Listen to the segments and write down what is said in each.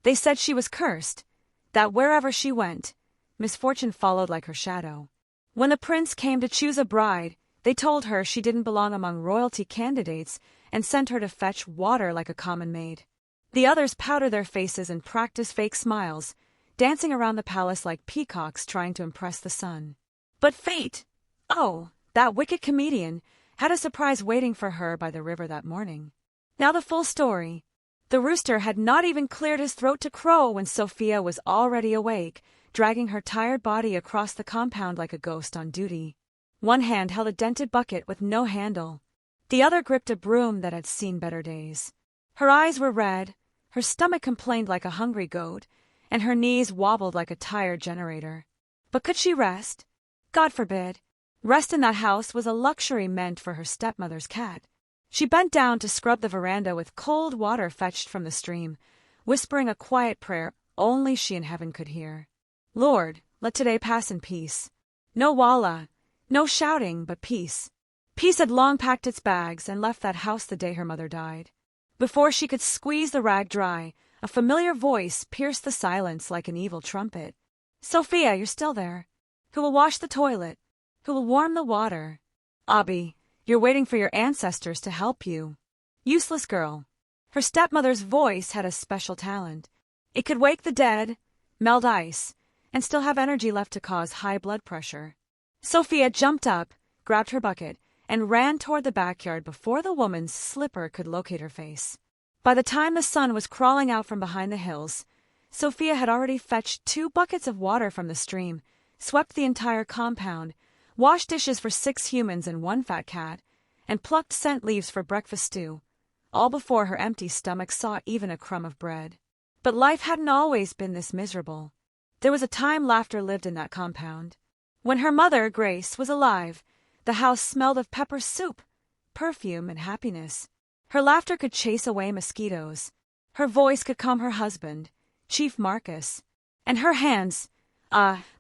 They said she was cursed, that wherever she went, misfortune followed like her shadow. When the prince came to choose a bride, they told her she didn't belong among royalty candidates and sent her to fetch water like a common maid. The others powder their faces and practice fake smiles, dancing around the palace like peacocks trying to impress the sun. But fate, oh, that wicked comedian, had a surprise waiting for her by the river that morning. Now the full story. The rooster had not even cleared his throat to crow when Sophia was already awake, dragging her tired body across the compound like a ghost on duty. One hand held a dented bucket with no handle. The other gripped a broom that had seen better days. Her eyes were red, her stomach complained like a hungry goat, and her knees wobbled like a tired generator. But could she rest? God forbid. Rest in that house was a luxury meant for her stepmother's cat. She bent down to scrub the veranda with cold water fetched from the stream, whispering a quiet prayer only she in heaven could hear. Lord, let today pass in peace. No walla, no shouting, but peace. Peace had long packed its bags and left that house the day her mother died. Before she could squeeze the rag dry, a familiar voice pierced the silence like an evil trumpet. Sophia, you're still there. Who will wash the toilet? Who will warm the water? Abby, you're waiting for your ancestors to help you. Useless girl. Her stepmother's voice had a special talent. It could wake the dead, melt ice, and still have energy left to cause high blood pressure. Sophia jumped up, grabbed her bucket, and ran toward the backyard before the woman's slipper could locate her face. By the time the sun was crawling out from behind the hills, Sophia had already fetched 2 buckets of water from the stream, swept the entire compound, washed dishes for 6 humans and 1 fat cat, and plucked scent leaves for breakfast stew, all before her empty stomach saw even a crumb of bread. But life hadn't always been this miserable. There was a time laughter lived in that compound. When her mother, Grace, was alive, the house smelled of pepper soup, perfume, and happiness. Her laughter could chase away mosquitoes. Her voice could calm her husband, Chief Marcus. And her hands,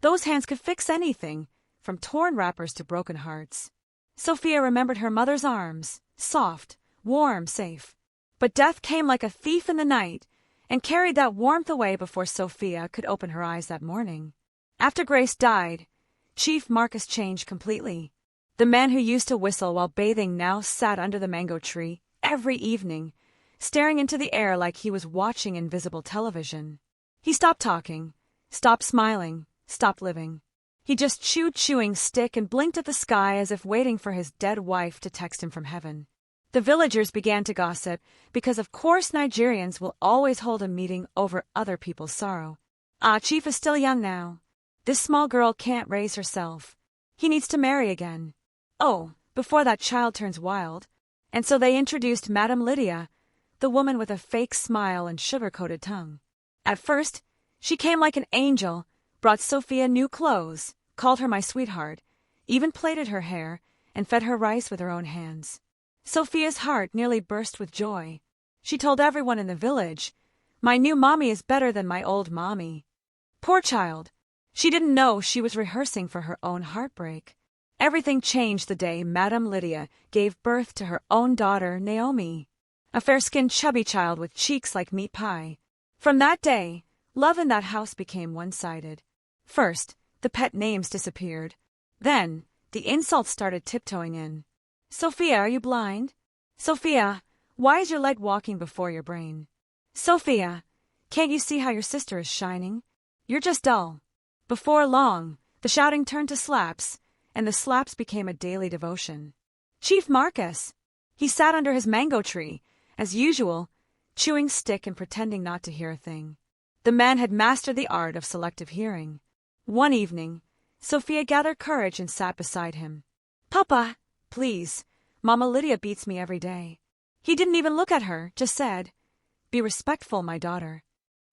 those hands could fix anything, from torn wrappers to broken hearts. Sophia remembered her mother's arms, soft, warm, safe. But death came like a thief in the night and carried that warmth away before Sophia could open her eyes that morning. After Grace died, Chief Marcus changed completely. The man who used to whistle while bathing now sat under the mango tree every evening, staring into the air like he was watching invisible television. He stopped talking, stopped smiling, stopped living. He just chewed chewing stick and blinked at the sky as if waiting for his dead wife to text him from heaven. The villagers began to gossip because of course Nigerians will always hold a meeting over other people's sorrow. Chief is still young now. This small girl can't raise herself. He needs to marry again. Oh, before that child turns wild. And so they introduced Madame Lydia, the woman with a fake smile and sugar-coated tongue. At first, she came like an angel, brought Sophia new clothes, called her my sweetheart, even plaited her hair, and fed her rice with her own hands. Sophia's heart nearly burst with joy. She told everyone in the village, "My new mommy is better than my old mommy." Poor child. She didn't know she was rehearsing for her own heartbreak. Everything changed the day Madame Lydia gave birth to her own daughter, Naomi, a fair-skinned chubby child with cheeks like meat pie. From that day, love in that house became one-sided. First, the pet names disappeared. Then, the insults started tiptoeing in. Sophia, are you blind? Sophia, why is your leg walking before your brain? Sophia, can't you see how your sister is shining? You're just dull. Before long, the shouting turned to slaps, and the slaps became a daily devotion. Chief Marcus! He sat under his mango tree, as usual, chewing stick and pretending not to hear a thing. The man had mastered the art of selective hearing. One evening, Sophia gathered courage and sat beside him. "Papa, please, Mama Lydia beats me every day." He didn't even look at her, just said, "Be respectful, my daughter,"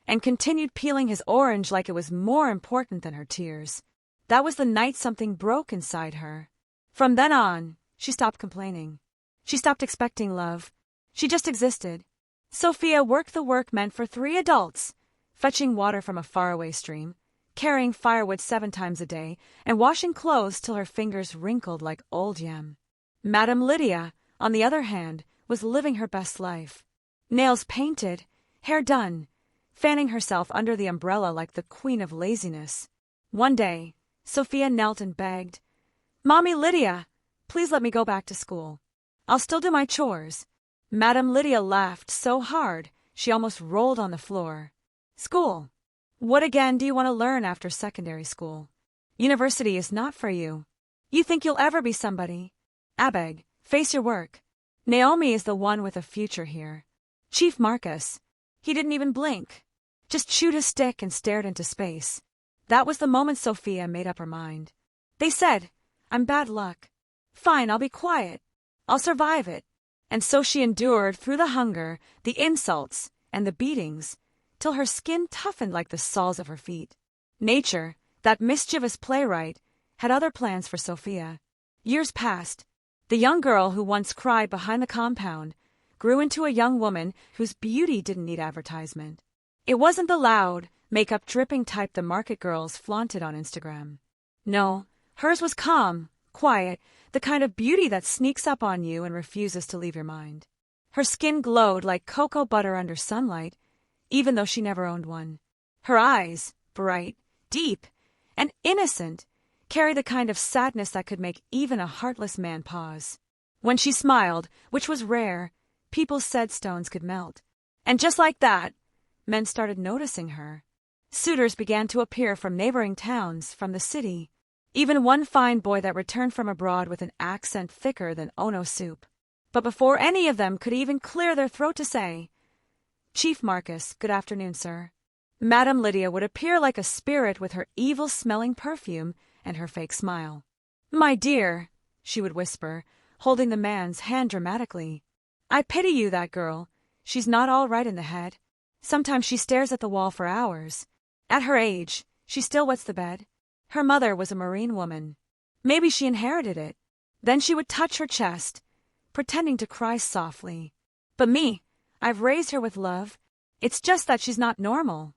and continued peeling his orange like it was more important than her tears. That was the night something broke inside her. From then on, she stopped complaining. She stopped expecting love. She just existed. Sophia worked the work meant for 3 adults, fetching water from a faraway stream, carrying firewood 7 times a day, and washing clothes till her fingers wrinkled like old yam. Madame Lydia, on the other hand, was living her best life. Nails painted, hair done, fanning herself under the umbrella like the queen of laziness. One day, Sophia knelt and begged, "Mommy Lydia, please let me go back to school. I'll still do my chores." Madame Lydia laughed so hard she almost rolled on the floor. "School? What again do you want to learn after secondary school? University is not for you. You think you'll ever be somebody? Abeg, face your work. Naomi is the one with a future here." Chief Marcus, he didn't even blink, just chewed his stick and stared into space. That was the moment Sophia made up her mind. They said, "I'm bad luck. Fine, I'll be quiet. I'll survive it." And so she endured through the hunger, the insults, and the beatings, till her skin toughened like the soles of her feet. Nature, that mischievous playwright, had other plans for Sophia. Years passed. The young girl who once cried behind the compound grew into a young woman whose beauty didn't need advertisement. It wasn't the loud, makeup-dripping type the market girls flaunted on Instagram. No, hers was calm, quiet, the kind of beauty that sneaks up on you and refuses to leave your mind. Her skin glowed like cocoa butter under sunlight, even though she never owned one. Her eyes, bright, deep, and innocent, carried the kind of sadness that could make even a heartless man pause. When she smiled, which was rare, people said stones could melt. And just like that, men started noticing her. Suitors began to appear from neighboring towns, from the city. Even one fine boy that returned from abroad with an accent thicker than Ono soup. But before any of them could even clear their throat to say, "Chief Marcus, good afternoon, sir," Madame Lydia would appear like a spirit with her evil-smelling perfume and her fake smile. "My dear," she would whisper, holding the man's hand dramatically, "I pity you, that girl. She's not all right in the head. Sometimes she stares at the wall for hours. At her age, she still wets the bed. Her mother was a Marine woman. Maybe she inherited it." Then she would touch her chest, pretending to cry softly. "But me, I've raised her with love. It's just that she's not normal."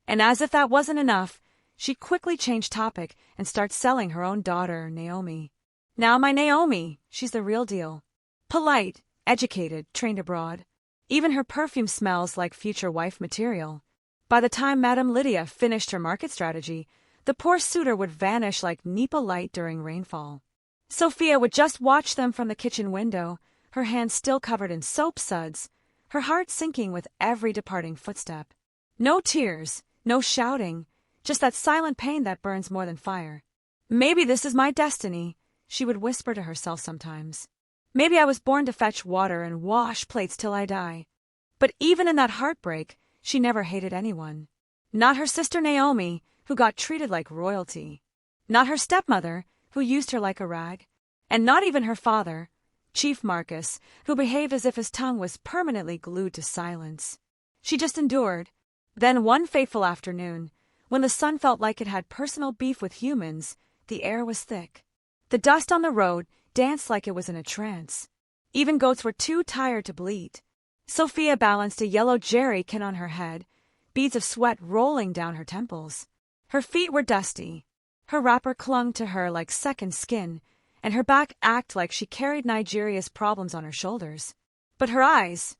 And as if that wasn't enough, she quickly changed topic and started selling her own daughter, Naomi. "Now my Naomi, she's the real deal. Polite, educated, trained abroad. Even her perfume smells like future wife material." By the time Madame Lydia finished her market strategy, the poor suitor would vanish like Nepa light during rainfall. Sophia would just watch them from the kitchen window, her hands still covered in soap suds, her heart sinking with every departing footstep. No tears, no shouting, just that silent pain that burns more than fire. "Maybe this is my destiny," she would whisper to herself sometimes. "Maybe I was born to fetch water and wash plates till I die." But even in that heartbreak, she never hated anyone. Not her sister Naomi, who got treated like royalty. Not her stepmother, who used her like a rag. And not even her father, Chief Marcus, who behaved as if his tongue was permanently glued to silence. She just endured. Then one fateful afternoon, when the sun felt like it had personal beef with humans, the air was thick. The dust on the road danced like it was in a trance. Even goats were too tired to bleat. Sophia balanced a yellow jerry can on her head, beads of sweat rolling down her temples. Her feet were dusty. Her wrapper clung to her like second skin, and her back acted like she carried Nigeria's problems on her shoulders. But her eyes,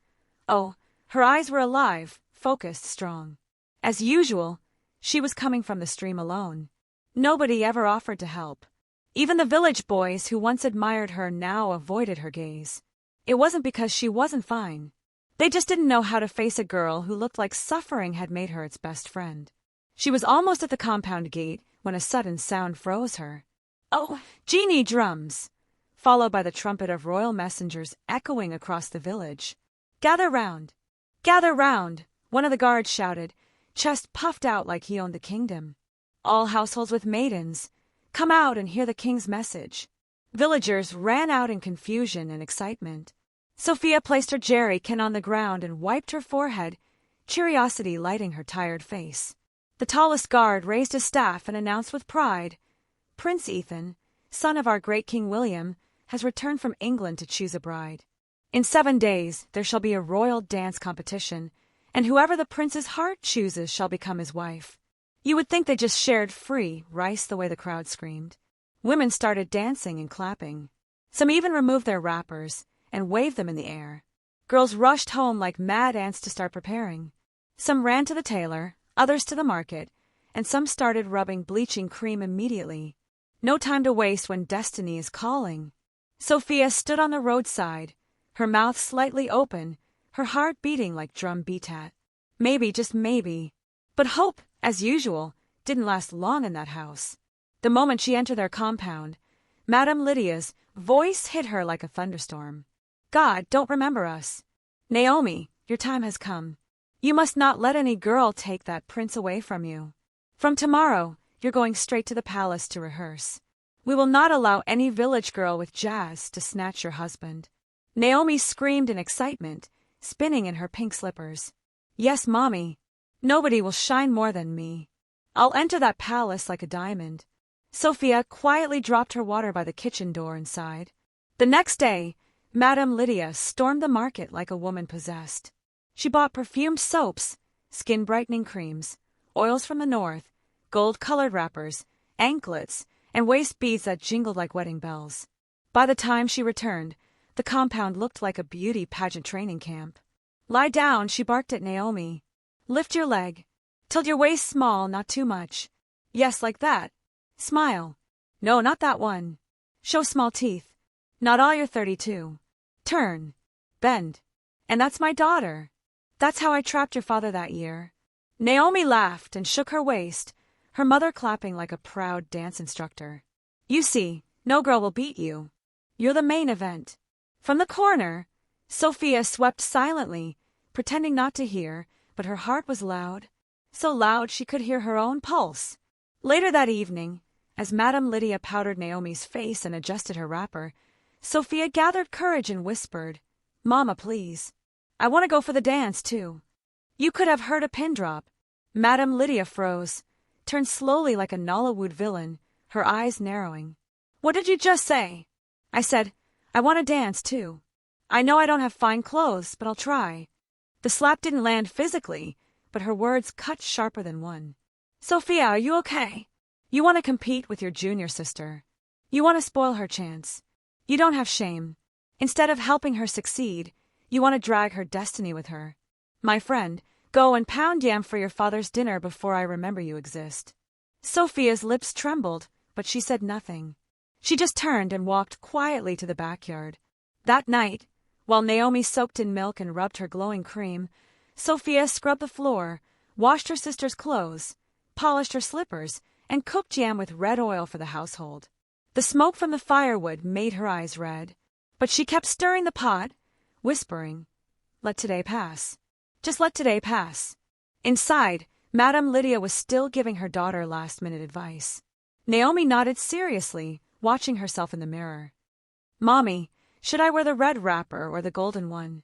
oh, her eyes were alive, focused, strong. As usual, she was coming from the stream alone. Nobody ever offered to help. Even the village boys who once admired her now avoided her gaze. It wasn't because she wasn't fine. They just didn't know how to face a girl who looked like suffering had made her its best friend. She was almost at the compound gate when a sudden sound froze her. "Oh, genie drums!" followed by the trumpet of royal messengers echoing across the village. "Gather round! Gather round!" one of the guards shouted, chest puffed out like he owned the kingdom. "All households with maidens, come out and hear the king's message." Villagers ran out in confusion and excitement. Sophia placed her jerry can on the ground and wiped her forehead, curiosity lighting her tired face. The tallest guard raised his staff and announced with pride, "Prince Ethan, son of our great King William, has returned from England to choose a bride. In 7 days there shall be a royal dance competition, and whoever the prince's heart chooses shall become his wife." You would think they just shared free rice the way the crowd screamed. Women started dancing and clapping. Some even removed their wrappers and waved them in the air. Girls rushed home like mad ants to start preparing. Some ran to the tailor, others to the market, and some started rubbing bleaching cream immediately. No time to waste when destiny is calling. Sophia stood on the roadside, her mouth slightly open, her heart beating like drum beat-at. Maybe, just maybe. But hope, as usual, didn't last long in that house. The moment she entered their compound, Madame Lydia's voice hit her like a thunderstorm. God, don't remember us. Naomi, your time has come. You must not let any girl take that prince away from you. From tomorrow, you're going straight to the palace to rehearse. We will not allow any village girl with jazz to snatch your husband. Naomi screamed in excitement, spinning in her pink slippers. Yes, Mommy. Nobody will shine more than me. I'll enter that palace like a diamond. Sophia quietly dropped her water by the kitchen door and sighed. The next day, Madame Lydia stormed the market like a woman possessed. She bought perfumed soaps, skin-brightening creams, oils from the north, gold-colored wrappers, anklets, and waist beads that jingled like wedding bells. By the time she returned, the compound looked like a beauty pageant training camp. Lie down, she barked at Naomi. Lift your leg. Tilt your waist small, not too much. Yes, like that. Smile. No, not that one. Show small teeth. Not all your 32. Turn. Bend. And that's my daughter. That's how I trapped your father that year. Naomi laughed and shook her waist, her mother clapping like a proud dance instructor. You see, no girl will beat you. You're the main event. From the corner, Sophia swept silently, pretending not to hear, but her heart was loud, so loud she could hear her own pulse. Later that evening, as Madame Lydia powdered Naomi's face and adjusted her wrapper, Sophia gathered courage and whispered, Mama, please. I want to go for the dance, too. You could have heard a pin drop. Madame Lydia froze, turned slowly like a Nollywood villain, her eyes narrowing. What did you just say? I said, I want to dance, too. I know I don't have fine clothes, but I'll try. The slap didn't land physically, but her words cut sharper than one. Sophia, are you okay? You want to compete with your junior sister. You want to spoil her chance. You don't have shame. Instead of helping her succeed, you want to drag her destiny with her. My friend, go and pound yam for your father's dinner before I remember you exist. Sophia's lips trembled, but she said nothing. She just turned and walked quietly to the backyard. That night, while Naomi soaked in milk and rubbed her glowing cream, Sophia scrubbed the floor, washed her sister's clothes, polished her slippers, and cooked jam with red oil for the household. The smoke from the firewood made her eyes red, but she kept stirring the pot, whispering, Let today pass. Just let today pass. Inside, Madame Lydia was still giving her daughter last-minute advice. Naomi nodded seriously, watching herself in the mirror. Mommy, should I wear the red wrapper or the golden one?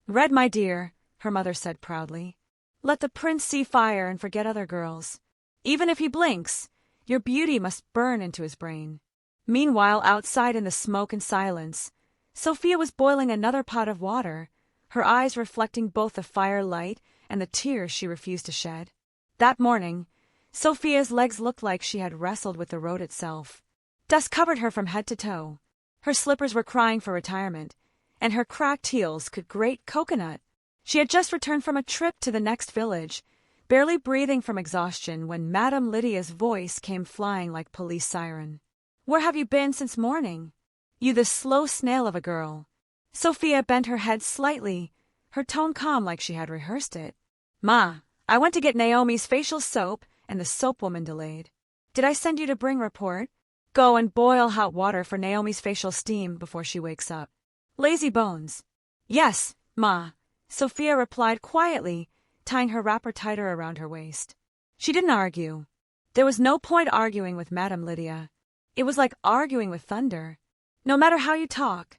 Red, my dear, her mother said proudly. Let the prince see fire and forget other girls. Even if he blinks, your beauty must burn into his brain. Meanwhile, outside in the smoke and silence, Sophia was boiling another pot of water, her eyes reflecting both the firelight and the tears she refused to shed. That morning, Sophia's legs looked like she had wrestled with the road itself. Dust covered her from head to toe. Her slippers were crying for retirement, and her cracked heels could grate coconut. She had just returned from a trip to the next village, barely breathing from exhaustion when Madame Lydia's voice came flying like police siren. Where have you been since morning? You the slow snail of a girl. Sophia bent her head slightly, her tone calm like she had rehearsed it. Ma, I went to get Naomi's facial soap, and the soap woman delayed. Did I send you to bring report? Go and boil hot water for Naomi's facial steam before she wakes up. Lazy bones. Yes, Ma, Sophia replied quietly, tying her wrapper tighter around her waist. She didn't argue. There was no point arguing with Madame Lydia. It was like arguing with thunder. No matter how you talk,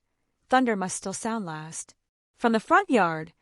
thunder must still sound last. From the front yard,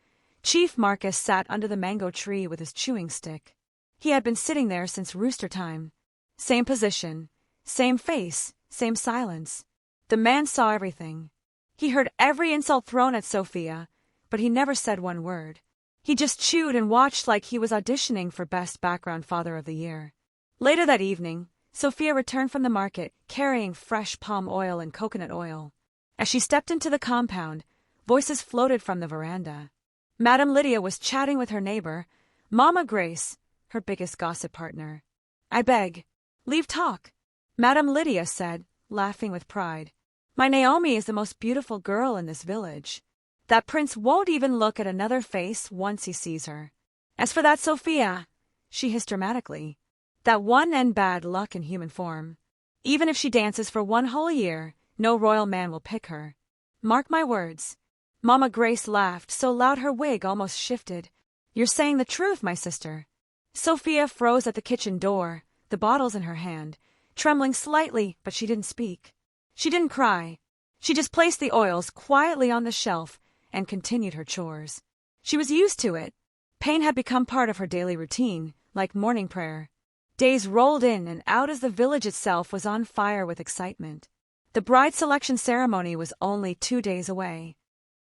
Chief Marcus sat under the mango tree with his chewing stick. He had been sitting there since rooster time. Same position, same face, same silence. The man saw everything. He heard every insult thrown at Sophia, but he never said one word. He just chewed and watched like he was auditioning for Best Background Father of the Year. Later that evening, Sophia returned from the market carrying fresh palm oil and coconut oil. As she stepped into the compound, voices floated from the veranda. Madame Lydia was chatting with her neighbor, Mama Grace, her biggest gossip partner. I beg. Leave talk. Madame Lydia said, laughing with pride. My Naomi is the most beautiful girl in this village. That prince won't even look at another face once he sees her. As for that Sophia, she hissed dramatically, that one and bad luck in human form. Even if she dances for 1 whole year, no royal man will pick her. Mark my words. Mama Grace laughed so loud her wig almost shifted. You're saying the truth, my sister. Sophia froze at the kitchen door, the bottles in her hand, trembling slightly, but she didn't speak. She didn't cry. She just placed the oils quietly on the shelf and continued her chores. She was used to it. Pain had become part of her daily routine, like morning prayer. Days rolled in and out as the village itself was on fire with excitement. The bride selection ceremony was only 2 days away.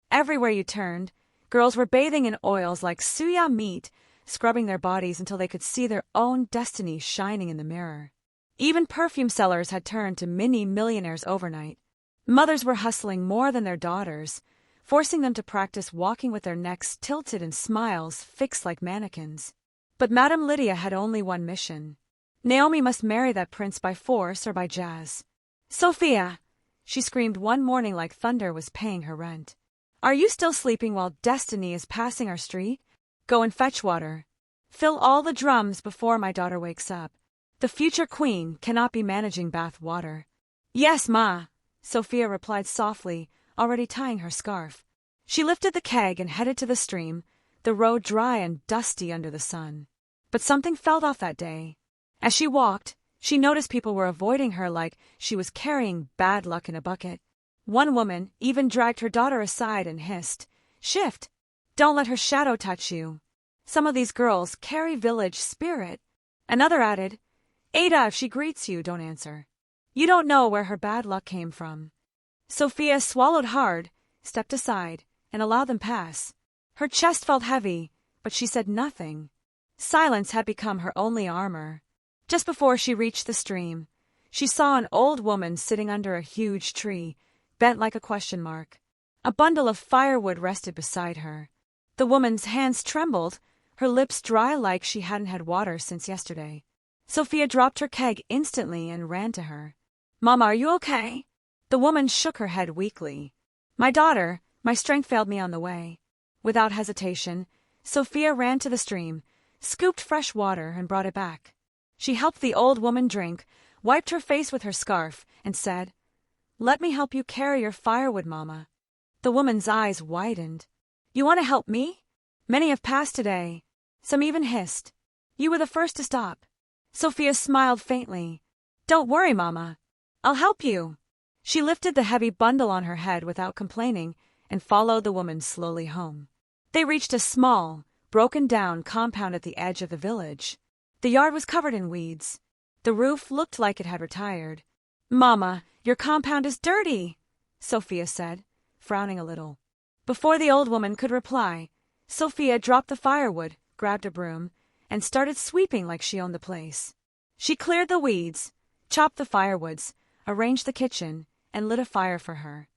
Everywhere you turned, girls were bathing in oils like suya meat, scrubbing their bodies until they could see their own destiny shining in the mirror. Even perfume sellers had turned to mini millionaires overnight. Mothers were hustling more than their daughters, forcing them to practice walking with their necks tilted and smiles fixed like mannequins. But Madame Lydia had only one mission. Naomi must marry that prince by force or by jazz. Sophia, she screamed one morning like thunder was paying her rent. Are you still sleeping while destiny is passing our street? Go and fetch water. Fill all the drums before my daughter wakes up. The future queen cannot be managing bath water. Yes, ma, Sophia replied softly, already tying her scarf. She lifted the keg and headed to the stream, the road dry and dusty under the sun. But something felt off that day. As she walked, she noticed people were avoiding her like she was carrying bad luck in a bucket. One woman even dragged her daughter aside and hissed, Shift! Don't let her shadow touch you. Some of these girls carry village spirit. Another added, Ada, if she greets you, don't answer. You don't know where her bad luck came from. Sophia swallowed hard, stepped aside, and allowed them pass. Her chest felt heavy, but she said nothing. Silence had become her only armor. Just before she reached the stream, she saw an old woman sitting under a huge tree, bent like a question mark. A bundle of firewood rested beside her. The woman's hands trembled, her lips dry like she hadn't had water since yesterday. Sophia dropped her keg instantly and ran to her. Mama, are you okay? The woman shook her head weakly. My daughter, my strength failed me on the way. Without hesitation, Sophia ran to the stream, scooped fresh water, and brought it back. She helped the old woman drink, wiped her face with her scarf, and said, Let me help you carry your firewood, Mama. The woman's eyes widened. You want to help me? Many have passed today. Some even hissed. You were the first to stop. Sophia smiled faintly. Don't worry, Mama. I'll help you. She lifted the heavy bundle on her head without complaining and followed the woman slowly home. They reached a small, broken-down compound at the edge of the village. The yard was covered in weeds. The roof looked like it had retired. Mama, your compound is dirty, Sophia said, frowning a little. Before the old woman could reply, Sophia dropped the firewood, grabbed a broom, and started sweeping like she owned the place. She cleared the weeds, chopped the firewoods, arranged the kitchen, and lit a fire for her.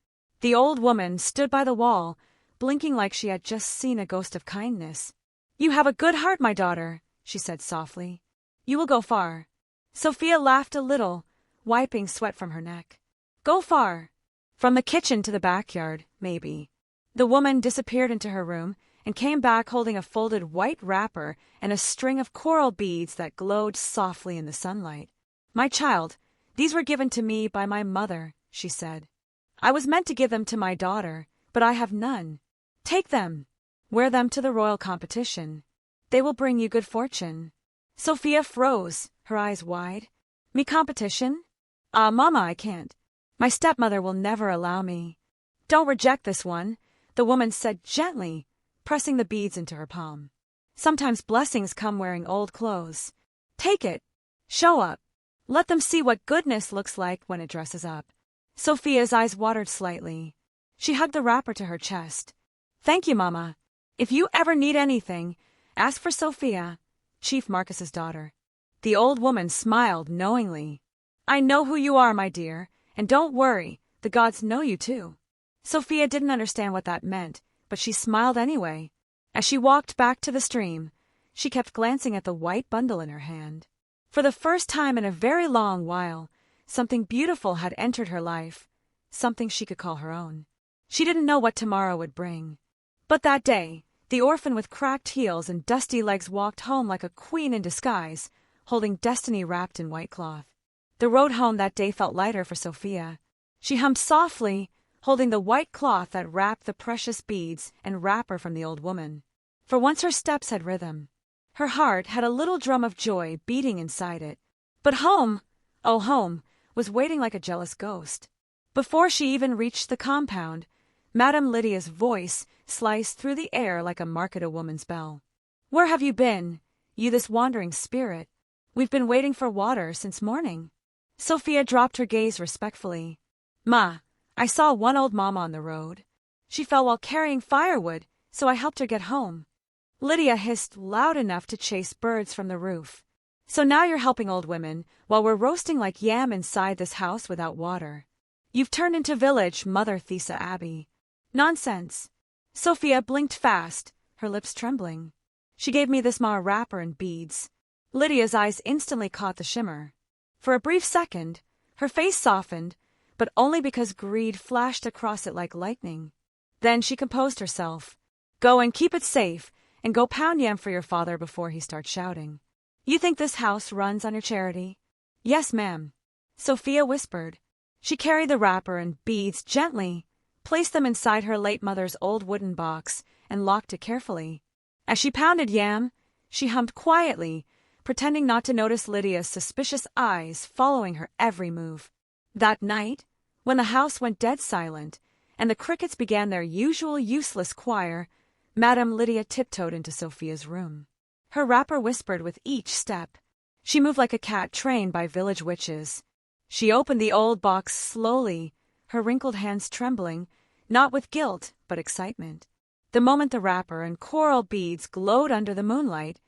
The old woman stood by the wall, blinking like she had just seen a ghost of kindness. You have a good heart, my daughter, she said softly. You will go far. Sophia laughed a little, wiping sweat from her neck. Go far. From the kitchen to the backyard, maybe. The woman disappeared into her room and came back holding a folded white wrapper and a string of coral beads that glowed softly in the sunlight. My child, these were given to me by my mother, she said. I was meant to give them to my daughter, but I have none. Take them. Wear them to the royal competition. They will bring you good fortune. Sophia froze, her eyes wide. Me competition? Mama, I can't. My stepmother will never allow me. Don't reject this one, the woman said gently, pressing the beads into her palm. Sometimes blessings come wearing old clothes. Take it. Show up. Let them see what goodness looks like when it dresses up. Sophia's eyes watered slightly. She hugged the wrapper to her chest. Thank you, Mama. If you ever need anything, ask for Sophia, Chief Marcus's daughter. The old woman smiled knowingly. I know who you are, my dear, and don't worry, the gods know you too. Sophia didn't understand what that meant, but she smiled anyway. As she walked back to the stream, She kept glancing at the white bundle in her hand. For the first time in a very long while, something beautiful had entered her life, something she could call her own. She didn't know what tomorrow would bring. But that day, the orphan with cracked heels and dusty legs walked home like a queen in disguise, holding destiny wrapped in white cloth. The road home that day felt lighter for Sophia. She hummed softly, holding the white cloth that wrapped the precious beads and wrapper from the old woman. For once her steps had rhythm. Her heart had a little drum of joy beating inside it. But home, oh home, was waiting like a jealous ghost. Before she even reached the compound, Madame Lydia's voice sliced through the air like a market-a-woman's bell. "Where have you been, you this wandering spirit? We've been waiting for water since morning." Sophia dropped her gaze respectfully. "Ma, I saw one old mama on the road. She fell while carrying firewood, so I helped her get home." Lydia hissed loud enough to chase birds from the roof. "So now you're helping old women, while we're roasting like yam inside this house without water. You've turned into village Mother Thesa Abbey." "Nonsense." Sophia blinked fast, her lips trembling. "She gave me this ma wrapper and beads." Lydia's eyes instantly caught the shimmer. For a brief second, her face softened, but only because greed flashed across it like lightning. Then she composed herself. "Go and keep it safe, and go pound yam for your father before he starts shouting. You think this house runs on your charity?" "Yes, ma'am," Sophia whispered. She carried the wrapper and beads gently, placed them inside her late mother's old wooden box, and locked it carefully. As she pounded yam, she hummed quietly, pretending not to notice Lydia's suspicious eyes following her every move. That night, when the house went dead silent, and the crickets began their usual useless choir, Madame Lydia tiptoed into Sophia's room. Her wrapper whispered with each step. She moved like a cat trained by village witches. She opened the old box slowly, her wrinkled hands trembling, not with guilt, but excitement. The moment the wrapper and coral beads glowed under the moonlight,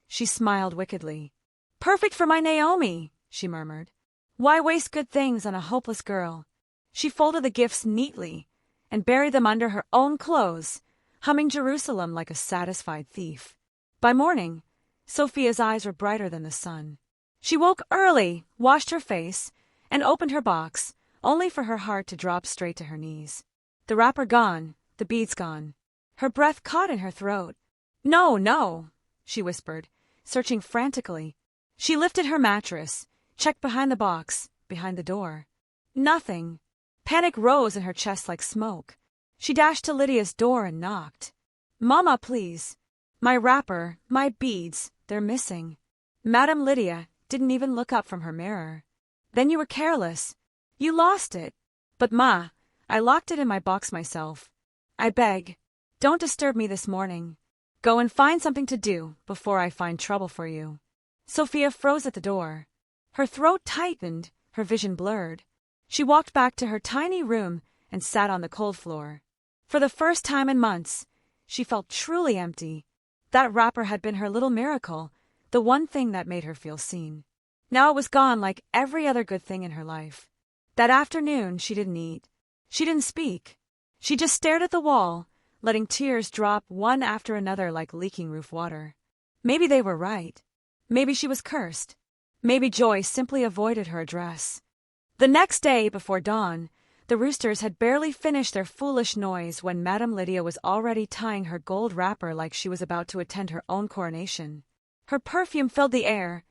she smiled wickedly. "Perfect for my Naomi," she murmured. "Why waste good things on a hopeless girl?" She folded the gifts neatly and buried them under her own clothes, humming Jerusalem like a satisfied thief. By morning, Sophia's eyes were brighter than the sun. She woke early, washed her face, and opened her box, only for her heart to drop straight to her knees. The wrapper gone, the beads gone. Her breath caught in her throat. "No, no," she whispered, searching frantically. She lifted her mattress, checked behind the box, behind the door. Nothing. Panic rose in her chest like smoke. She dashed to Lydia's door and knocked. "Mama, please. My wrapper, my beads, they're missing." Madame Lydia didn't even look up from her mirror. "Then you were careless. You lost it." "But ma, I locked it in my box myself. I beg, don't disturb me this morning. Go and find something to do before I find trouble for you." Sophia froze at the door. Her throat tightened, her vision blurred. She walked back to her tiny room and sat on the cold floor. For the first time in months, she felt truly empty. That wrapper had been her little miracle, the one thing that made her feel seen. Now it was gone like every other good thing in her life. That afternoon she didn't eat. She didn't speak. She just stared at the wall, letting tears drop one after another like leaking roof water. Maybe they were right. Maybe she was cursed. Maybe joy simply avoided her address. The next day, before dawn, the roosters had barely finished their foolish noise when Madame Lydia was already tying her gold wrapper like she was about to attend her own coronation. Her perfume filled the air,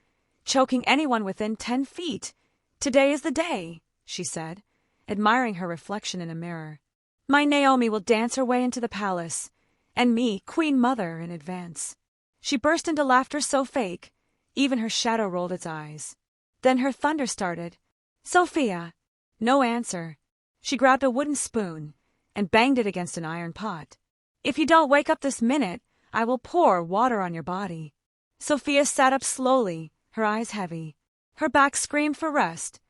choking anyone within 10 feet. "Today is the day," she said, admiring her reflection in a mirror. "My Naomi will dance her way into the palace, and me, Queen Mother, in advance." She burst into laughter so fake, even her shadow rolled its eyes. Then her thunder started. "Sophia!" No answer. She grabbed a wooden spoon and banged it against an iron pot. "If you don't wake up this minute, I will pour water on your body." Sophia sat up slowly, her eyes heavy. Her back screamed for rest,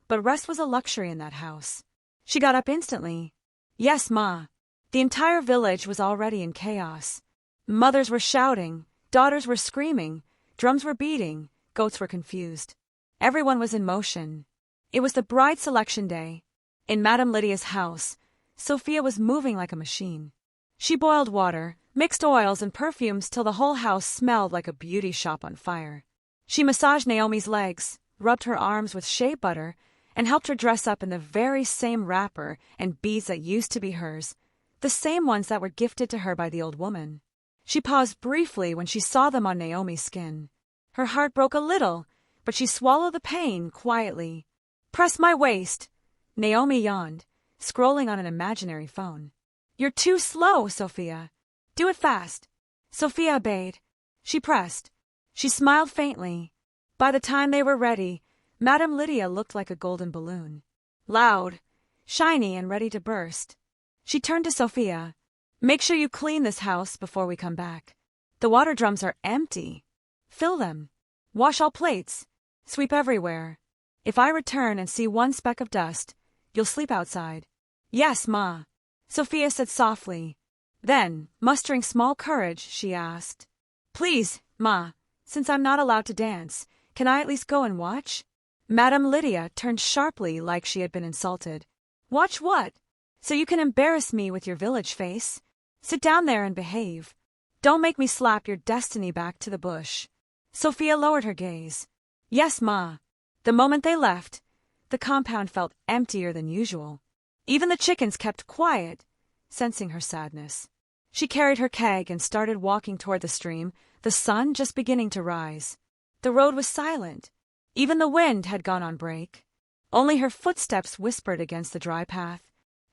but rest was a luxury in that house. She got up instantly. "Yes, Ma." The entire village was already in chaos. Mothers were shouting, daughters were screaming, drums were beating, goats were confused. Everyone was in motion. It was the bride selection day. In Madame Lydia's house, Sophia was moving like a machine. She boiled water, mixed oils and perfumes till the whole house smelled like a beauty shop on fire. She massaged Naomi's legs, rubbed her arms with shea butter, and helped her dress up in the very same wrapper and beads that used to be hers, the same ones that were gifted to her by the old woman. She paused briefly when she saw them on Naomi's skin. Her heart broke a little, but she swallowed the pain quietly. "Press my waist," Naomi yawned, scrolling on an imaginary phone. "You're too slow, Sophia. Do it fast." Sophia obeyed. She pressed. She smiled faintly. By the time they were ready, Madame Lydia looked like a golden balloon. Loud, shiny, and ready to burst. She turned to Sophia. "Make sure you clean this house before we come back. The water drums are empty. Fill them. Wash all plates. Sweep everywhere. If I return and see one speck of dust, you'll sleep outside." "Yes, Ma," Sophia said softly. Then, mustering small courage, she asked, "Please, Ma, since I'm not allowed to dance, can I at least go and watch?" Madame Lydia turned sharply like she had been insulted. "Watch what? So you can embarrass me with your village face? Sit down there and behave. Don't make me slap your destiny back to the bush." Sophia lowered her gaze. "Yes, Ma." The moment they left, the compound felt emptier than usual. Even the chickens kept quiet, sensing her sadness. She carried her keg and started walking toward the stream, the sun just beginning to rise. The road was silent. Even the wind had gone on break. Only her footsteps whispered against the dry path.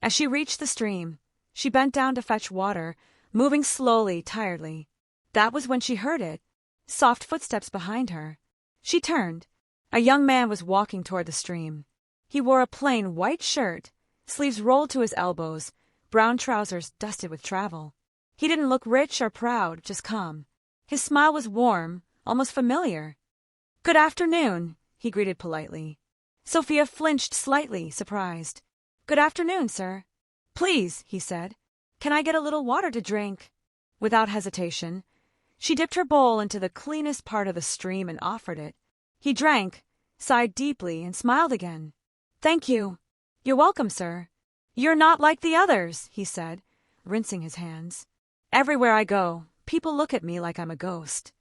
As she reached the stream, she bent down to fetch water, moving slowly, tiredly. That was when she heard it. Soft footsteps behind her. She turned. A young man was walking toward the stream. He wore a plain white shirt, sleeves rolled to his elbows, brown trousers dusted with travel. He didn't look rich or proud, just calm. His smile was warm, almost familiar. "Good afternoon," he greeted politely. Sophia flinched slightly, surprised. "Good afternoon, sir." "Please," he said, "can I get a little water to drink?" Without hesitation, she dipped her bowl into the cleanest part of the stream and offered it. He drank, sighed deeply, and smiled again. "Thank you." "You're welcome, sir." "You're not like the others," he said, rinsing his hands. "Everywhere I go, people look at me like I'm a ghost."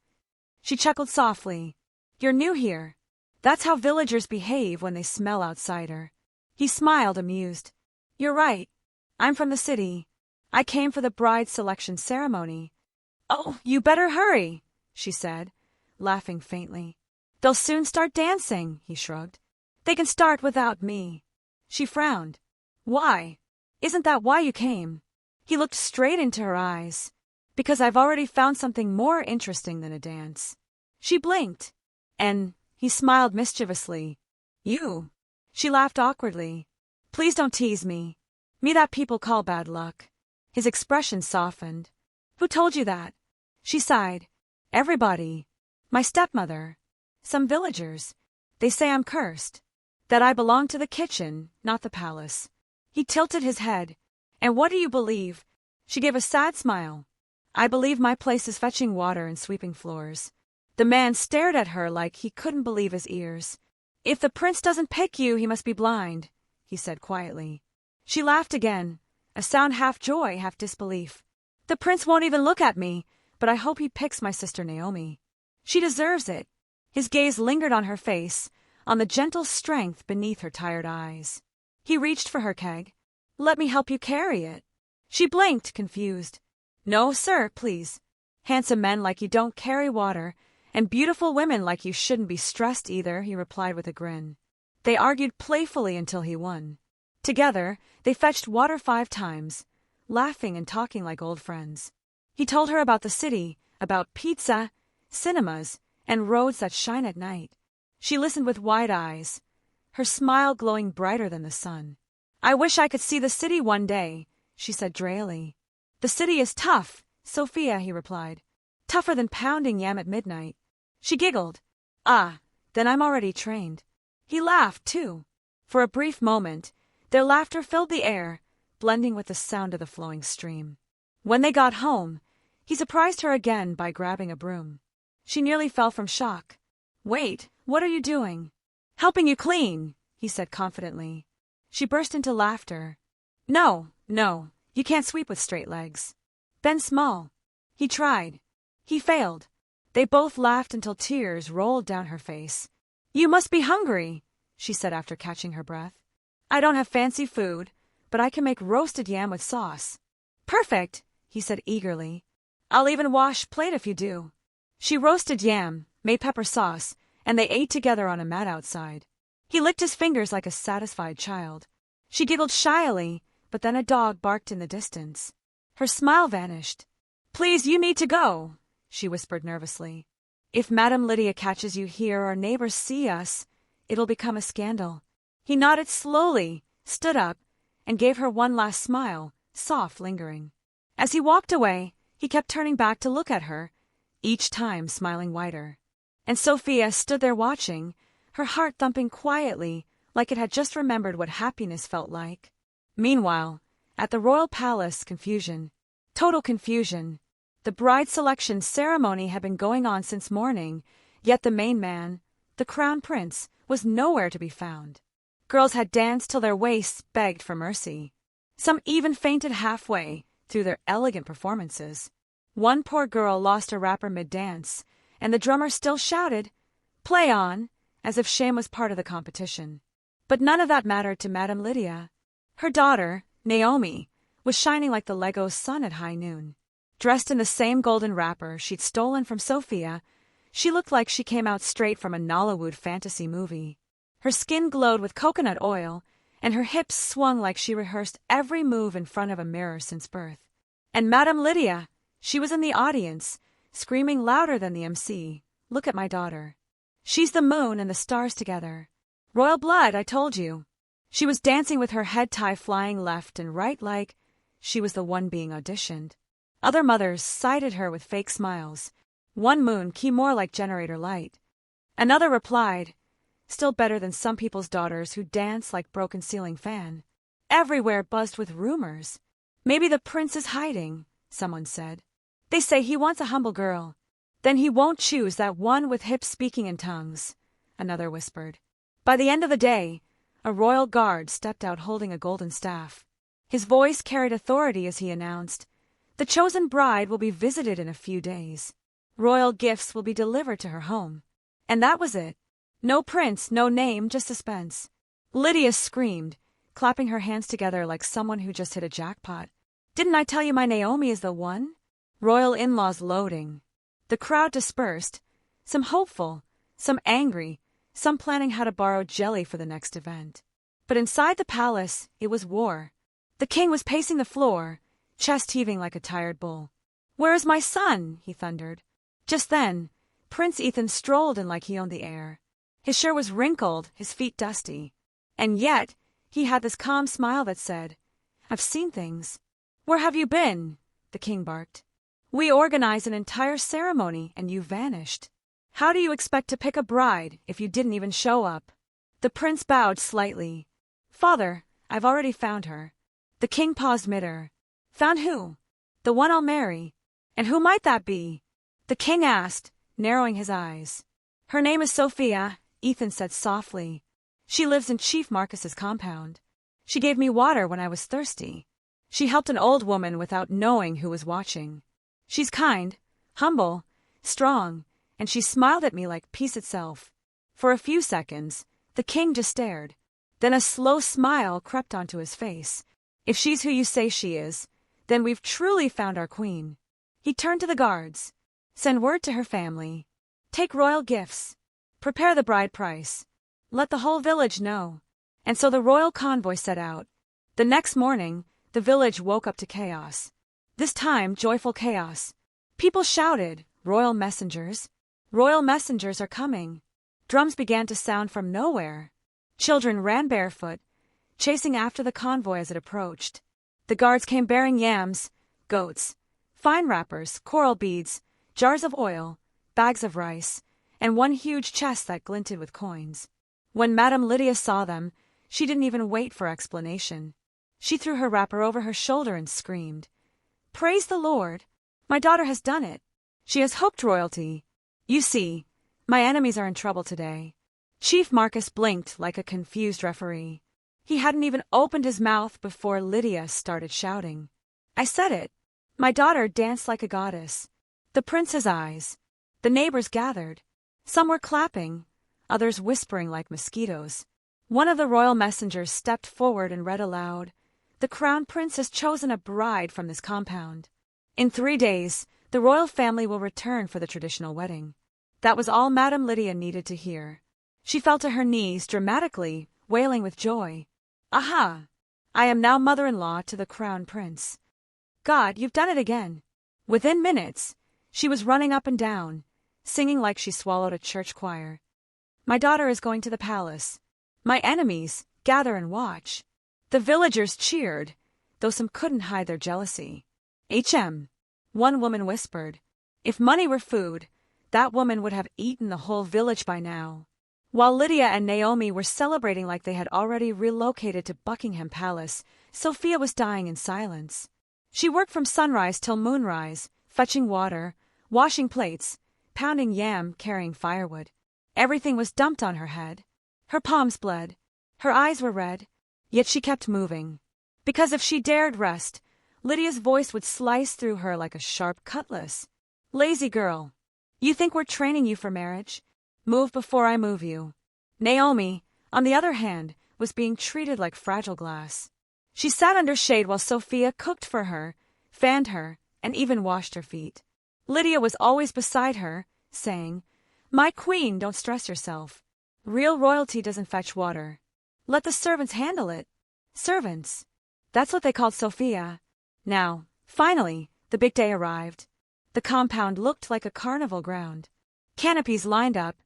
She chuckled softly. "You're new here. That's how villagers behave when they smell outsider." He smiled, amused. "You're right. I'm from the city. I came for the bride selection ceremony." "Oh, you better hurry," she said, laughing faintly. "They'll soon start dancing," he shrugged. "They can start without me." She frowned. "Why? Isn't that why you came?" He looked straight into her eyes. "Because I've already found something more interesting than a dance." She blinked. "And," he smiled mischievously, "you." She laughed awkwardly. "Please don't tease me. Me that people call bad luck." His expression softened. "Who told you that?" She sighed. "Everybody. My stepmother. Some villagers. They say I'm cursed. That I belong to the kitchen, not the palace." He tilted his head. "And what do you believe?" She gave a sad smile. "I believe my place is fetching water and sweeping floors." The man stared at her like he couldn't believe his ears. "If the prince doesn't pick you, he must be blind," he said quietly. She laughed again, a sound half joy, half disbelief. "The prince won't even look at me, but I hope he picks my sister Naomi. She deserves it." His gaze lingered on her face, on the gentle strength beneath her tired eyes. He reached for her keg. "Let me help you carry it." She blinked, confused. "No, sir, please. Handsome men like you don't carry water, and beautiful women like you shouldn't be stressed either," he replied with a grin. They argued playfully until he won. Together, they fetched water 5 times, laughing and talking like old friends. He told her about the city, about pizza, cinemas, and roads that shine at night. She listened with wide eyes, her smile glowing brighter than the sun. "I wish I could see the city one day," she said drearily. "The city is tough, Sophia," he replied. "Tougher than pounding yam at midnight." She giggled. "Ah, then I'm already trained." He laughed, too. For a brief moment, their laughter filled the air, blending with the sound of the flowing stream. When they got home, he surprised her again by grabbing a broom. She nearly fell from shock. "Wait, what are you doing?" "Helping you clean," he said confidently. She burst into laughter. No, you can't sweep with straight legs. Bend small." He tried. He failed. They both laughed until tears rolled down her face. You must be hungry, she said after catching her breath. I don't have fancy food, but I can make roasted yam with sauce. Perfect, he said eagerly. I'll even wash plate if you do. She roasted yam, made pepper sauce, and they ate together on a mat outside. He licked his fingers like a satisfied child. She giggled shyly, but then a dog barked in the distance. Her smile vanished. Please, you need to go, she whispered nervously. If Madame Lydia catches you here or neighbors see us, it'll become a scandal. He nodded slowly, stood up, and gave her one last smile, soft, lingering. As he walked away, he kept turning back to look at her, each time smiling wider. And Sophia stood there watching, her heart thumping quietly, like it had just remembered what happiness felt like. Meanwhile, at the royal palace, confusion. Total confusion. The bride selection ceremony had been going on since morning, yet the main man, the crown prince, was nowhere to be found. Girls had danced till their waists begged for mercy. Some even fainted halfway through their elegant performances. One poor girl lost a wrapper mid-dance, and the drummer still shouted, "Play on," as if shame was part of the competition. But none of that mattered to Madame Lydia. Her daughter, Naomi, was shining like the Lego sun at high noon. Dressed in the same golden wrapper she'd stolen from Sophia, she looked like she came out straight from a Nollywood fantasy movie. Her skin glowed with coconut oil, and her hips swung like she rehearsed every move in front of a mirror since birth. And Madame Lydia, she was in the audience, screaming louder than the MC, "Look at my daughter. She's the moon and the stars together. Royal blood, I told you." She was dancing with her head tie flying left and right like she was the one being auditioned. Other mothers sighted her with fake smiles. One moon key more like generator light. Another replied, "Still better than some people's daughters who dance like broken ceiling fan." Everywhere buzzed with rumors. "Maybe the prince is hiding," someone said. "They say he wants a humble girl. Then he won't choose that one with hips speaking in tongues," another whispered. By the end of the day, a royal guard stepped out holding a golden staff. His voice carried authority as he announced, "The chosen bride will be visited in a few days. Royal gifts will be delivered to her home." And that was it. No prince, no name, just suspense. Lydia screamed, clapping her hands together like someone who just hit a jackpot. "Didn't I tell you my Naomi is the one?" Royal in-laws loading. The crowd dispersed, some hopeful, some angry, some planning how to borrow jelly for the next event. But inside the palace, it was war. The king was pacing the floor, chest heaving like a tired bull. "Where is my son?" he thundered. Just then, Prince Ethan strolled in like he owned the air. His shirt was wrinkled, his feet dusty. And yet, he had this calm smile that said, "I've seen things." "Where have you been?" the king barked. "We organized an entire ceremony and you vanished. How do you expect to pick a bride if you didn't even show up?" The prince bowed slightly. "Father, I've already found her." The king paused mid-air. "Found who?" "The one I'll marry." "And who might that be?" the king asked, narrowing his eyes. "Her name is Sophia," Ethan said softly. "She lives in Chief Marcus's compound. She gave me water when I was thirsty. She helped an old woman without knowing who was watching. She's kind, humble, strong, and she smiled at me like peace itself." For a few seconds, the king just stared. Then a slow smile crept onto his face. "If she's who you say she is, then we've truly found our queen." He turned to the guards. "Send word to her family. Take royal gifts. Prepare the bride price. Let the whole village know." And so the royal convoy set out. The next morning, the village woke up to chaos. This time, joyful chaos. People shouted, "Royal messengers! Royal messengers are coming!" Drums began to sound from nowhere. Children ran barefoot, chasing after the convoy as it approached. The guards came bearing yams, goats, fine wrappers, coral beads, jars of oil, bags of rice, and one huge chest that glinted with coins. When Madame Lydia saw them, she didn't even wait for explanation. She threw her wrapper over her shoulder and screamed, "Praise the Lord! My daughter has done it. She has hoped royalty. You see, my enemies are in trouble today." Chief Marcus blinked like a confused referee. He hadn't even opened his mouth before Lydia started shouting. "I said it. My daughter danced like a goddess. The prince's eyes. The neighbors gathered. Some were clapping, others whispering like mosquitoes. One of the royal messengers stepped forward and read aloud, "The crown prince has chosen a bride from this compound. In 3 days, the royal family will return for the traditional wedding." That was all Madame Lydia needed to hear. She fell to her knees dramatically, wailing with joy. "Aha! I am now mother-in-law to the crown prince. God, you've done it again." Within minutes, she was running up and down, singing like she swallowed a church choir. "My daughter is going to the palace. My enemies, gather and watch." The villagers cheered, though some couldn't hide their jealousy. One woman whispered. If money were food, that woman would have eaten the whole village by now. While Lydia and Naomi were celebrating like they had already relocated to Buckingham Palace, Sophia was dying in silence. She worked from sunrise till moonrise, fetching water, washing plates, pounding yam, carrying firewood. Everything was dumped on her head. Her palms bled. Her eyes were red. Yet she kept moving. Because if she dared rest, Lydia's voice would slice through her like a sharp cutlass. "Lazy girl. You think we're training you for marriage? Move before I move you." Naomi, on the other hand, was being treated like fragile glass. She sat under shade while Sophia cooked for her, fanned her, and even washed her feet. Lydia was always beside her, saying, "My queen, don't stress yourself. Real royalty doesn't fetch water. Let the servants handle it." Servants. That's what they called Sophia. Now, finally, the big day arrived. The compound looked like a carnival ground. Canopies lined up,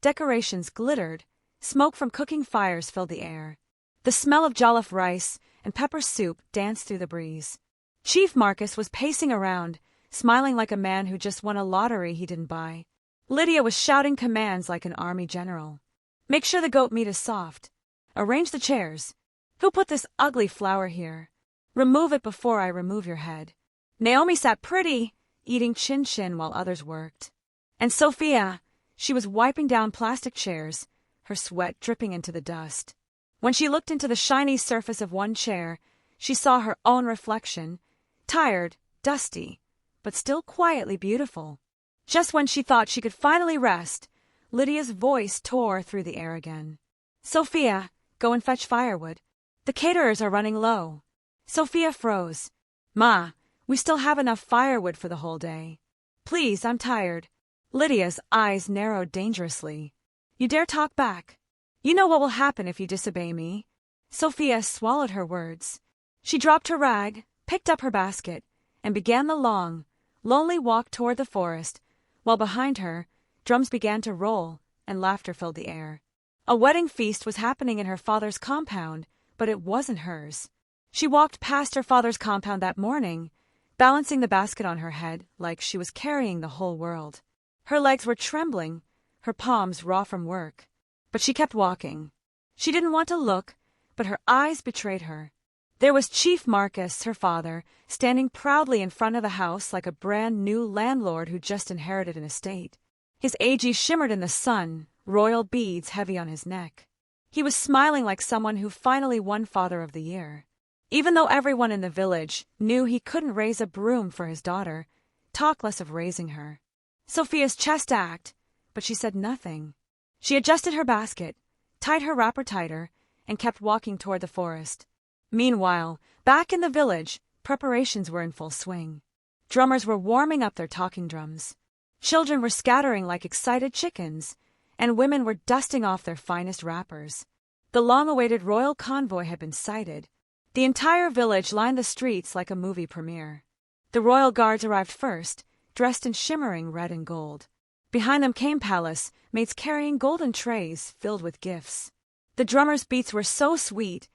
decorations glittered, smoke from cooking fires filled the air. The smell of jollof rice and pepper soup danced through the breeze. Chief Marcus was pacing around, smiling like a man who just won a lottery he didn't buy. Lydia was shouting commands like an army general. "Make sure the goat meat is soft. Arrange the chairs. Who put this ugly flower here? Remove it before I remove your head." Naomi sat pretty, eating chin-chin while others worked. And Sophia, she was wiping down plastic chairs, her sweat dripping into the dust. When she looked into the shiny surface of one chair, she saw her own reflection, tired, dusty, but still quietly beautiful. Just when she thought she could finally rest, Lydia's voice tore through the air again. "Sophia, go and fetch firewood. The caterers are running low." Sophia froze. "Ma, we still have enough firewood for the whole day. Please, I'm tired." Lydia's eyes narrowed dangerously. "You dare talk back? You know what will happen if you disobey me." Sophia swallowed her words. She dropped her rag, picked up her basket, and began the long, lonely walk toward the forest, while behind her, drums began to roll and laughter filled the air. A wedding feast was happening in her father's compound, but it wasn't hers. She walked past her father's compound that morning, balancing the basket on her head like she was carrying the whole world. Her legs were trembling, her palms raw from work. But she kept walking. She didn't want to look, but her eyes betrayed her. There was Chief Marcus, her father, standing proudly in front of the house like a brand-new landlord who just inherited an estate. His AG shimmered in the sun, royal beads heavy on his neck. He was smiling like someone who finally won Father of the Year. Even though everyone in the village knew he couldn't raise a broom for his daughter, talk less of raising her. Sophia's chest ached, but she said nothing. She adjusted her basket, tied her wrapper tighter, and kept walking toward the forest. Meanwhile, back in the village, preparations were in full swing. Drummers were warming up their talking drums. Children were scattering like excited chickens, and women were dusting off their finest wrappers. The long-awaited royal convoy had been sighted. The entire village lined the streets like a movie premiere. The royal guards arrived first, dressed in shimmering red and gold. Behind them came palace maids carrying golden trays filled with gifts. The drummers' beats were so sweet,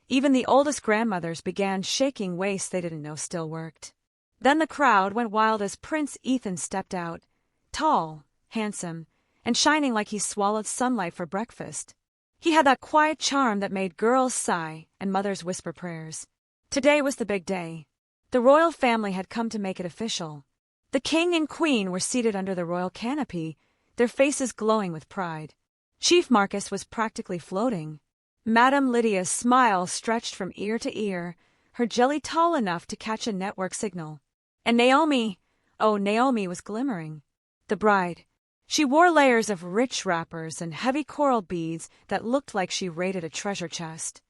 even the oldest grandmothers began shaking waists they didn't know still worked. Then the crowd went wild as Prince Ethan stepped out, tall, handsome, and shining like he swallowed sunlight for breakfast. He had that quiet charm that made girls sigh and mothers whisper prayers. Today was the big day. The royal family had come to make it official. The king and queen were seated under the royal canopy, their faces glowing with pride. Chief Marcus was practically floating. Madame Lydia's smile stretched from ear to ear, her jelly tall enough to catch a network signal. And Naomi, Oh, Naomi was glimmering. The bride. She wore layers of rich wrappers and heavy coral beads that looked like she raided a treasure chest.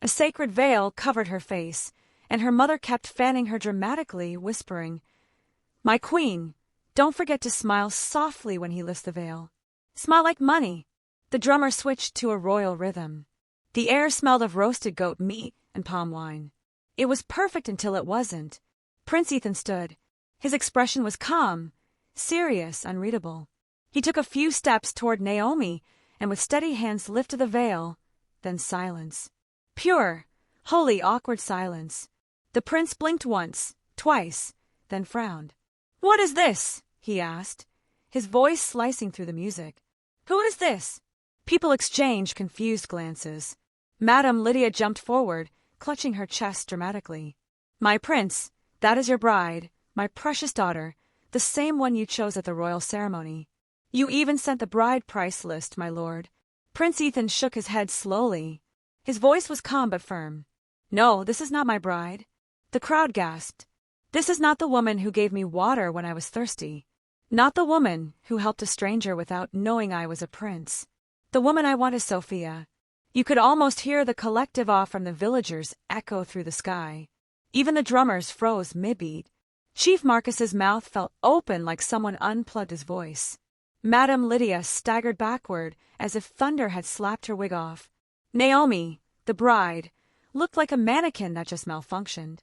A sacred veil covered her face, and her mother kept fanning her dramatically, whispering, "My queen, don't forget to smile softly when he lifts the veil. Smile like money." The drummer switched to a royal rhythm. The air smelled of roasted goat meat and palm wine. It was perfect until it wasn't. Prince Ethan stood. His expression was calm, serious, unreadable. He took a few steps toward Naomi and with steady hands lifted the veil, then silence. Pure, holy, awkward silence. The prince blinked once, twice, then frowned. "What is this?" he asked, his voice slicing through the music. "Who is this?" People exchanged confused glances. Madame Lydia jumped forward, clutching her chest dramatically. "My prince, that is your bride, my precious daughter, the same one you chose at the royal ceremony. You even sent the bride price list, my lord." Prince Ethan shook his head slowly. His voice was calm but firm. "No, this is not my bride." The crowd gasped. "This is not the woman who gave me water when I was thirsty. Not the woman who helped a stranger without knowing I was a prince. The woman I want is Sophia." You could almost hear the collective awe from the villagers echo through the sky. Even the drummers froze mid-beat. Chief Marcus's mouth felt open like someone unplugged his voice. Madame Lydia staggered backward as if thunder had slapped her wig off. Naomi, the bride, looked like a mannequin that just malfunctioned.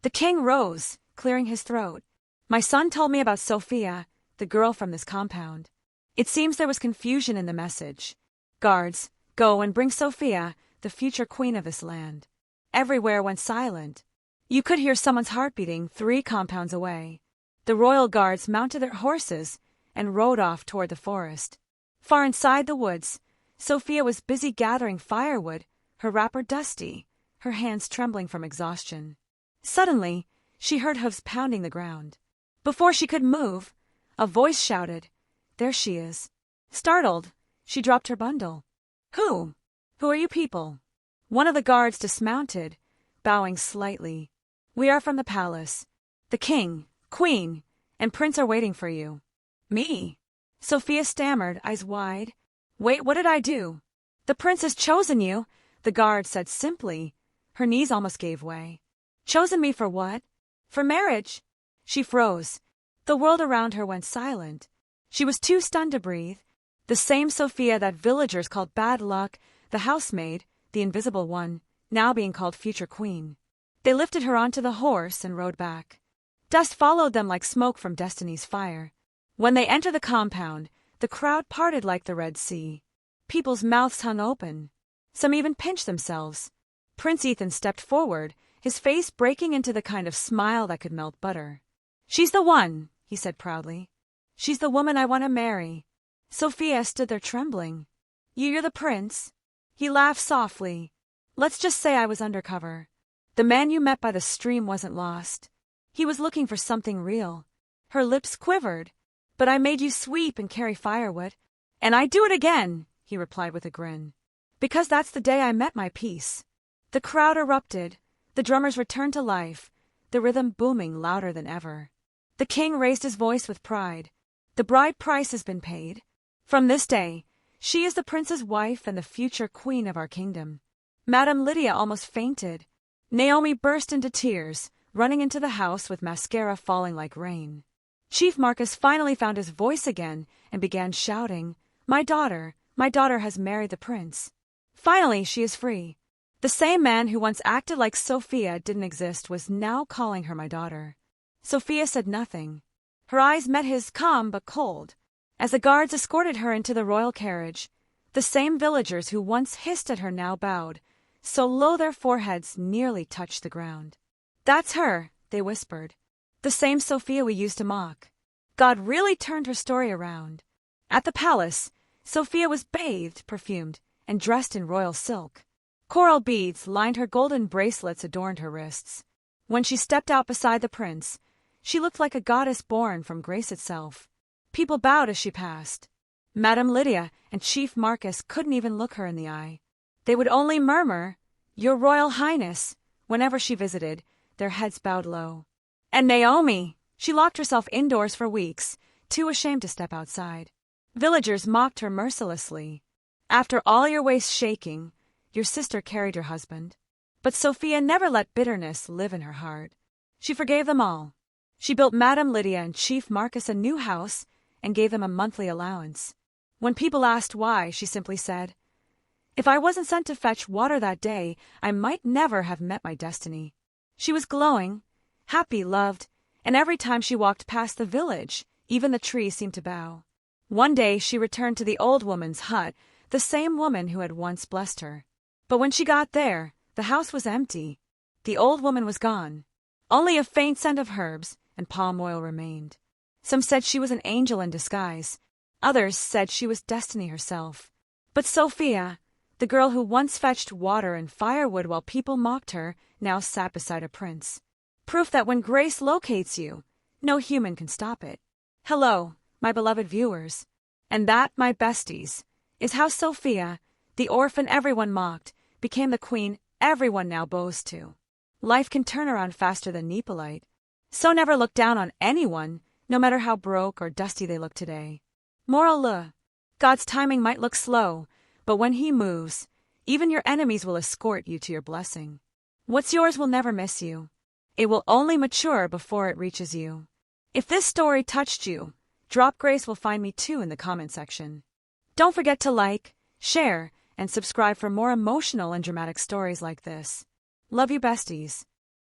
The king rose, clearing his throat. "My son told me about Sophia, the girl from this compound." It seems there was confusion in the message. "Guards, go and bring Sophia, the future queen of this land." Everywhere went silent. You could hear someone's heart beating 3 compounds away. The royal guards mounted their horses and rode off toward the forest. Far inside the woods, Sophia was busy gathering firewood, her wrapper dusty, her hands trembling from exhaustion. Suddenly, she heard hooves pounding the ground. Before she could move, a voice shouted, "There she is." Startled, she dropped her bundle. Who are you people?" One of the guards dismounted, bowing slightly. "We are from the palace. The king, queen, and prince are waiting for you." "Me?" Sophia stammered, eyes wide. "Wait, what did I do?" "The prince has chosen you," the guard said simply. Her knees almost gave way. "Chosen me for what?" "For marriage." She froze. The world around her went silent. She was too stunned to breathe. The same Sophia that villagers called bad luck, the housemaid, the invisible one, now being called future queen. They lifted her onto the horse and rode back. Dust followed them like smoke from destiny's fire. When they entered the compound, the crowd parted like the Red Sea. People's mouths hung open. Some even pinched themselves. Prince Ethan stepped forward, his face breaking into the kind of smile that could melt butter. "She's the one," he said proudly. "She's the woman I want to marry." Sophia stood there trembling. You're the prince?" He laughed softly. "Let's just say I was undercover. The man you met by the stream wasn't lost. He was looking for something real." Her lips quivered. "But I made you sweep and carry firewood." "And I'd do it again," he replied with a grin. "Because that's the day I met my peace." The crowd erupted. The drummers returned to life, the rhythm booming louder than ever. The king raised his voice with pride. "The bride price has been paid. From this day, she is the prince's wife and the future queen of our kingdom." Madame Lydia almost fainted. Naomi burst into tears, running into the house with mascara falling like rain. Chief Marcus finally found his voice again and began shouting, my daughter has married the prince. Finally, she is free. The same man who once acted like Sophia didn't exist was now calling her my daughter. Sophia said nothing. Her eyes met his, calm but cold. As the guards escorted her into the royal carriage, the same villagers who once hissed at her now bowed, so low their foreheads nearly touched the ground. "That's her," they whispered. "The same Sophia we used to mock." God really turned her story around. At the palace, Sophia was bathed, perfumed, and dressed in royal silk. Coral beads lined her golden bracelets adorned her wrists. When she stepped out beside the prince, she looked like a goddess born from grace itself. People bowed as she passed. Madame Lydia and Chief Marcus couldn't even look her in the eye. They would only murmur, "Your Royal Highness," whenever she visited, their heads bowed low. "And Naomi," She locked herself indoors for weeks, too ashamed to step outside. Villagers mocked her mercilessly. After all your waist shaking, your sister carried your husband. But Sophia never let bitterness live in her heart. She forgave them all. She built Madame Lydia and Chief Marcus a new house and gave them a monthly allowance. When people asked why, she simply said, "If I wasn't sent to fetch water that day, I might never have met my destiny." She was glowing, happy, loved, and every time she walked past the village, even the trees seemed to bow. One day she returned to the old woman's hut, the same woman who had once blessed her. But when she got there, the house was empty. The old woman was gone. Only a faint scent of herbs and palm oil remained. Some said she was an angel in disguise. Others said she was destiny herself. But Sophia, the girl who once fetched water and firewood while people mocked her, now sat beside a prince. Proof that when grace locates you, no human can stop it. Hello, my beloved viewers. And that, my besties, is how Sophia, the orphan everyone mocked, became the queen everyone now bows to. Life can turn around faster than Neapolite. So never look down on anyone, no matter how broke or dusty they look today. Moral: God's timing might look slow, but when He moves, even your enemies will escort you to your blessing. What's yours will never miss you. It will only mature before it reaches you. If this story touched you, drop Grace will find me too in the comment section. Don't forget to like, share, and subscribe for more emotional and dramatic stories like this. Love you, besties.